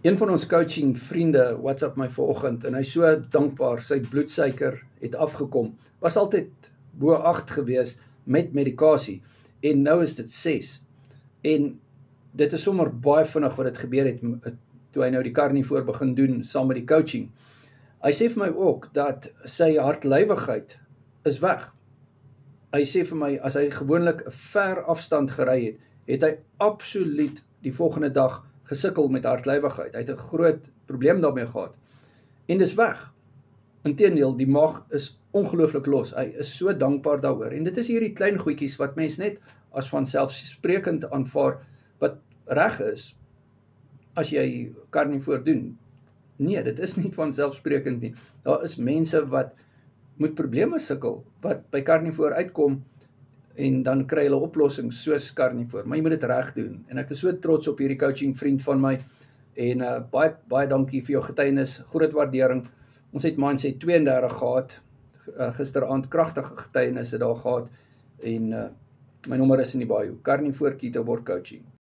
Een van ons coaching vriende WhatsApp my vanoggend en hy is so dankbaar, sy bloedsuiker het afgekom. Was altyd bo 8 gewees met medikasie en nou is dit 6. En dit is sommer baie vinnig wat dit gebeur het toe hy nou die Carnivore begin doen saam met die coaching. Hy sê vir my ook dat sy hartlywigheid is weg. Hy sê vir my, as hy gewoonlik 'n ver afstand gery het, het hy absoluut die volgende dag gesukkel met hartlywigheid. Hy het 'n groot probleem daarmee gehad. En dis weg. Inteendeel, die maag is ongelooflik los. Hy is so dankbaar daaroor. En dit is hierdie klein goedjies wat mens net as vanselfsprekend aanvaar, wat reg is as jy Carnivore doen. Nee, dit is nie vanselfsprekend nie. Daar is mense wat met probleme sukkel, wat by Carnivore uitkom, en dan kry hulle oplossings soos Carnivore, maar jy moet dit reg doen, en ek is so trots op hierdie coaching vriend van my, en baie dankie vir jou getuienis, groot waardering. Ons het Mindset 32 gehad, gisteraand kragtige getuienisse daar gehad, en my nommer is in die bio, Carnivore Keto Word Coaching.